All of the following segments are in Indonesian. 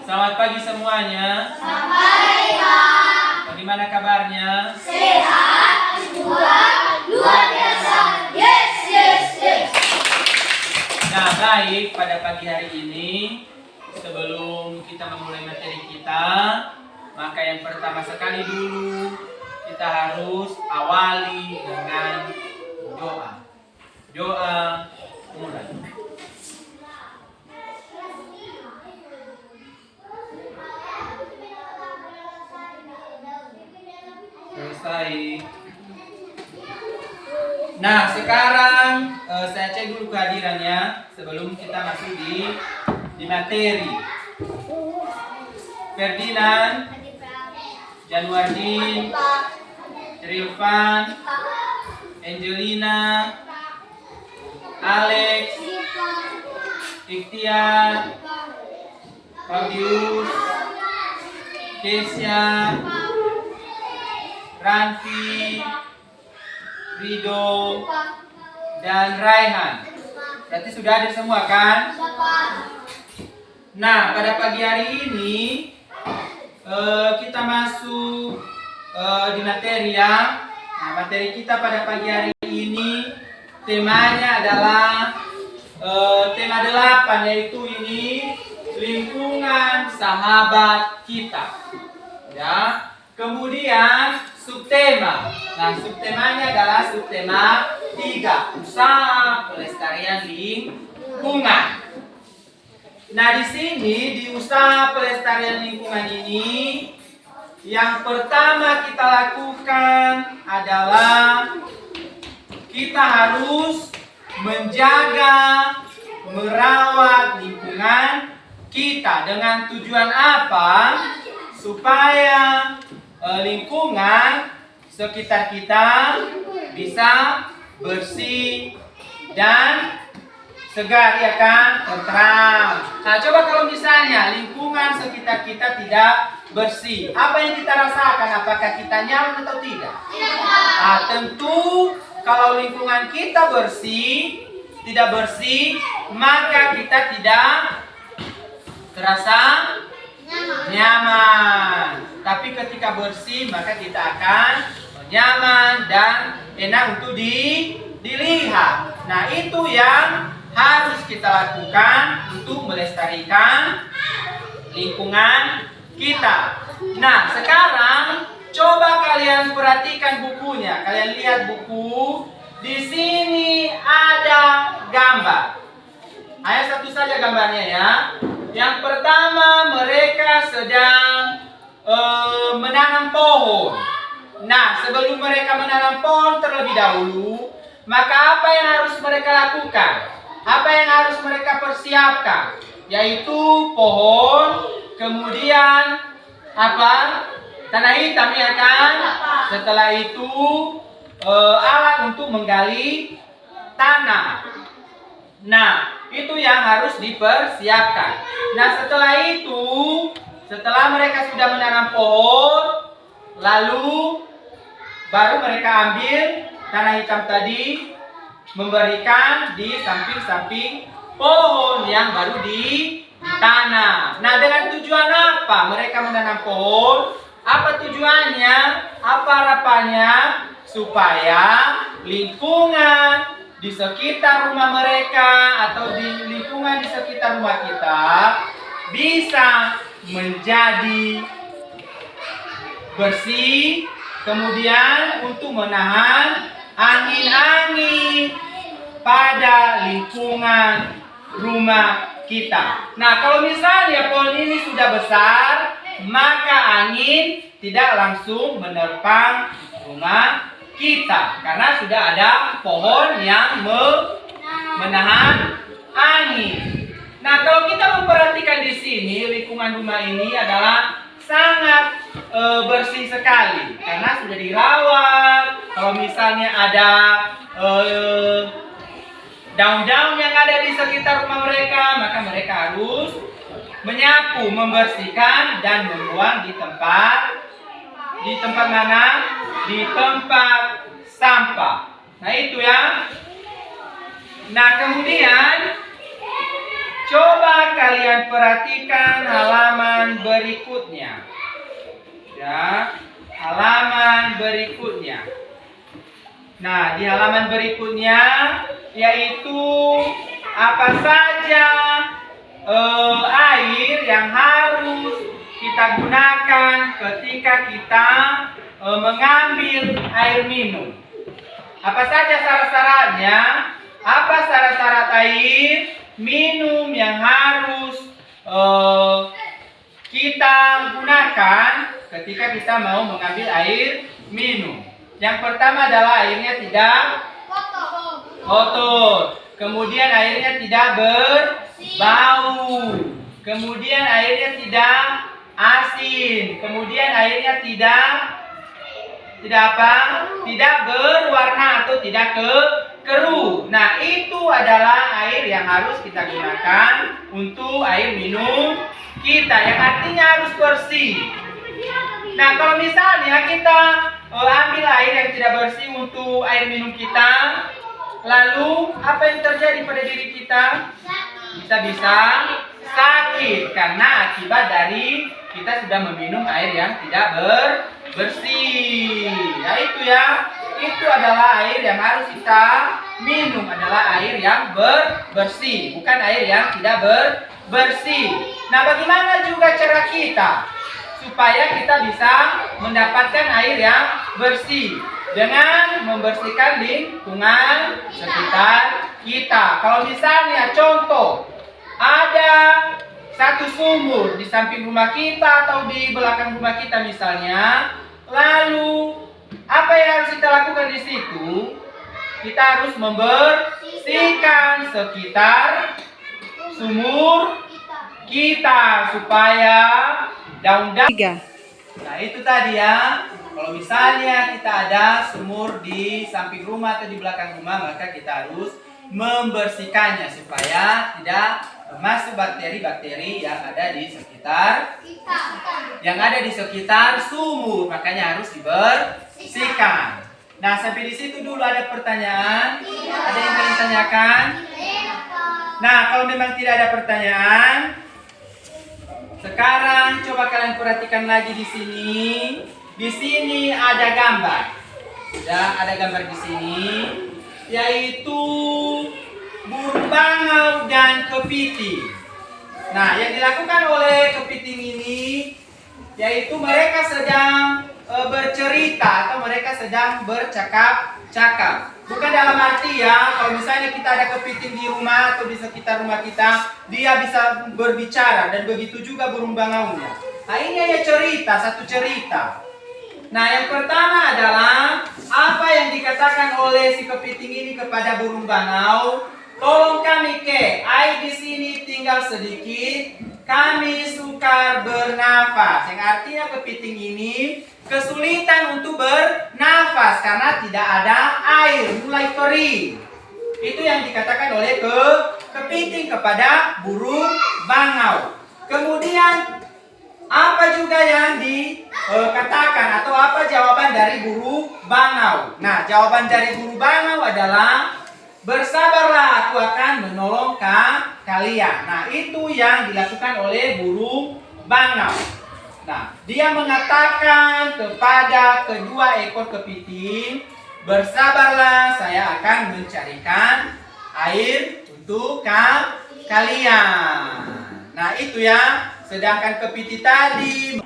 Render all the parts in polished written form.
Selamat pagi semuanya. Selamat pagi, Pak. Bagaimana kabarnya? Sehat, luar biasa. Yes, yes, yes. Nah, baik, pada pagi hari ini sebelum kita memulai materi kita, maka yang pertama sekali dulu kita harus awali dengan doa. Doa mulai. Selesai. Nah, sekarang saya cek dulu kehadirannya sebelum kita masuk di materi. Ferdinand, Januardin, Rilvan, Angelina, Alex, Ikhtiar, Claudius, Kesia, Ranfi, Rido, dan Raihan. Berarti sudah ada semua kan? Nah, pada pagi hari ini kita masuk di materi ya. Nah, materi kita pada pagi hari ini temanya adalah tema 8, yaitu ini lingkungan sahabat kita. Ya. Kemudian subtema. Nah, subtemanya adalah subtema 3, usaha pelestarian lingkungan. Nah, di sini di usaha pelestarian lingkungan ini yang pertama kita lakukan adalah kita harus menjaga, merawat lingkungan kita. Dengan tujuan apa? Supaya lingkungan sekitar kita bisa bersih dan segar, ya kan? Tentram. Nah, coba kalau misalnya lingkungan sekitar kita tidak bersih, apa yang kita rasakan? Apakah kita nyaman atau tidak? Nah, tentu kalau lingkungan kita tidak bersih, maka kita tidak terasa nyaman. Tapi ketika bersih, maka kita akan nyaman dan enak untuk dilihat. Nah, itu yang harus kita lakukan untuk melestarikan lingkungan kita. Nah, sekarang coba kalian perhatikan bukunya. Kalian lihat buku. Di sini ada gambar. Ayo satu saja gambarnya ya. Yang pertama, mereka sedang menanam pohon. Nah, sebelum mereka menanam pohon terlebih dahulu, maka apa yang harus mereka lakukan? Apa yang harus mereka persiapkan? Yaitu pohon, kemudian apa? Tanah hitam, ya kan? Setelah itu alat untuk menggali tanah. Nah, itu yang harus dipersiapkan. Nah, setelah mereka sudah menanam pohon, lalu baru mereka ambil tanah hitam tadi, memberikan di samping-samping pohon yang baru ditanam. Nah, dengan tujuan apa mereka menanam pohon? Apa tujuannya? Apa harapannya? Supaya lingkungan di sekitar rumah mereka atau di lingkungan di sekitar rumah kita bisa menjadi bersih, kemudian untuk menahan angin-angin pada lingkungan rumah kita. Nah, kalau misalnya pohon ini sudah besar, maka angin tidak langsung menerpang rumah kita karena sudah ada pohon yang menahan angin. Nah, kalau kita memperhatikan di sini, lingkungan rumah ini adalah sangat bersih sekali karena sudah dirawat. Kalau misalnya ada daun-daun yang ada di sekitar rumah mereka, maka mereka harus menyapu, membersihkan dan membuang di tempat mana? Di tempat sampah. Nah, itu ya. Nah, kemudian Coba kalian perhatikan halaman berikutnya. Ya, halaman berikutnya. Nah, di halaman berikutnya yaitu apa saja air yang harus kita gunakan ketika kita mengambil air minum. Apa saja syarat-syaratnya? Apa syarat-syarat air minum yang harus kita gunakan ketika kita mau mengambil air minum? Yang pertama adalah airnya tidak kotor. Kemudian airnya tidak berbau. Kemudian airnya tidak asin. Kemudian airnya tidak apa? Tidak berwarna atau tidak keruh. Nah, itu adalah air yang harus kita gunakan untuk air minum kita, yang artinya harus bersih. Nah, kalau misalnya kita ambil air yang tidak bersih untuk air minum kita, lalu apa yang terjadi pada diri kita? Kita bisa sakit karena akibat dari kita sudah meminum air yang tidak bersih. Ya, itu adalah air yang harus kita minum, adalah air yang bersih, bukan air yang tidak bersih. Nah, bagaimana juga cara kita supaya kita bisa mendapatkan air yang bersih? Dengan membersihkan lingkungan sekitar kita. Kalau misalnya contoh, ada satu sumur di samping rumah kita atau di belakang rumah kita misalnya, lalu apa yang harus kita lakukan di situ? Kita harus membersihkan sekitar sumur kita supaya daun-daun. Nah, itu tadi ya. Kalau misalnya kita ada sumur di samping rumah atau di belakang rumah, maka kita harus membersihkannya supaya tidak masuk bakteri-bakteri yang ada di sekitar sumur. Makanya harus dibersihkan. Nah, sampai di situ dulu ada pertanyaan? Ada yang kalian tanyakan? Nah, kalau memang tidak ada pertanyaan, sekarang coba kalian perhatikan lagi di sini. Di sini ada gambar. Ya, ada gambar di sini, yaitu burung bangau dan kepiting. Nah, yang dilakukan oleh kepiting ini yaitu mereka sedang bercerita atau mereka sedang bercakap-cakap. Bukan dalam arti ya, kalau misalnya kita ada kepiting di rumah atau di sekitar rumah kita, dia bisa berbicara, dan begitu juga burung bangaunya. Nah, ini hanya cerita, satu cerita. Nah, yang pertama adalah apa yang dikatakan oleh si kepiting ini kepada burung bangau. Tolong kami air di sini tinggal sedikit, kami sukar bernafas. Yang artinya kepiting ini kesulitan untuk bernafas karena tidak ada air, mulai kering. Itu yang dikatakan oleh kepiting kepada burung bangau. Kemudian apa juga yang dikatakan atau apa jawaban dari burung bangau? Nah, jawaban dari burung bangau adalah bersabarlah, aku akan menolong kalian. Nah, itu yang dilakukan oleh burung bangau. Nah, dia mengatakan kepada kedua ekor kepiting, bersabarlah, saya akan mencarikan air untuk kalian. Nah, itu ya. Sedangkan kepiting tadi,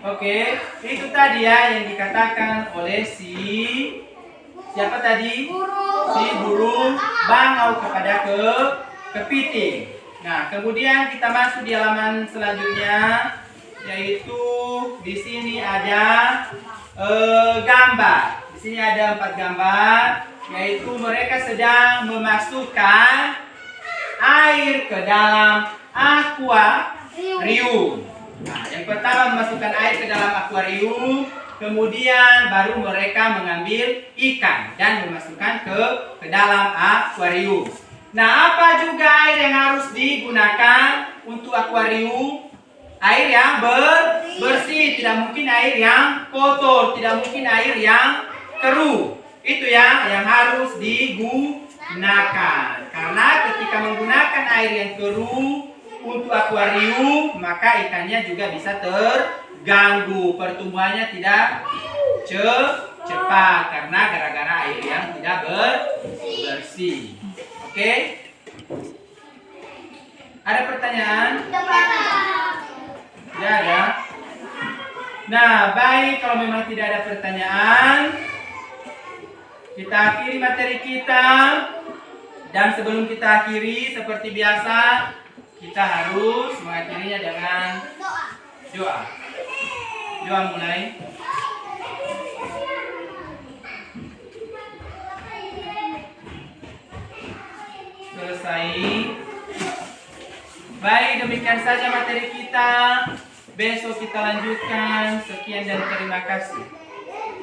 itu tadi ya yang dikatakan oleh siapa tadi? Si burung bangau kepada kepiting. Nah, kemudian kita masuk di halaman selanjutnya, yaitu di sini ada gambar. Di sini ada 4 gambar, yaitu mereka sedang memasukkan air ke dalam akuarium. Nah, yang pertama memasukkan air ke dalam akuarium, kemudian baru mereka mengambil ikan dan memasukkan ke dalam akuarium. Nah, apa juga air yang harus digunakan untuk akuarium? Air yang bersih, tidak mungkin air yang kotor, tidak mungkin air yang keruh. Itu ya yang harus digunakan. Karena ketika menggunakan air yang keruh, untuk akuarium, maka ikannya juga bisa terganggu. Pertumbuhannya tidak cepat karena gara-gara air yang tidak bersih. Oke? Ada pertanyaan? Tidak ada. Nah, baik, kalau memang tidak ada pertanyaan, kita akhiri materi kita. Dan sebelum kita akhiri, seperti biasa, kita harus mengakhirinya dengan doa. Doa mulai. Selesai. Baik, demikian saja materi kita. Besok kita lanjutkan. Sekian dan terima kasih.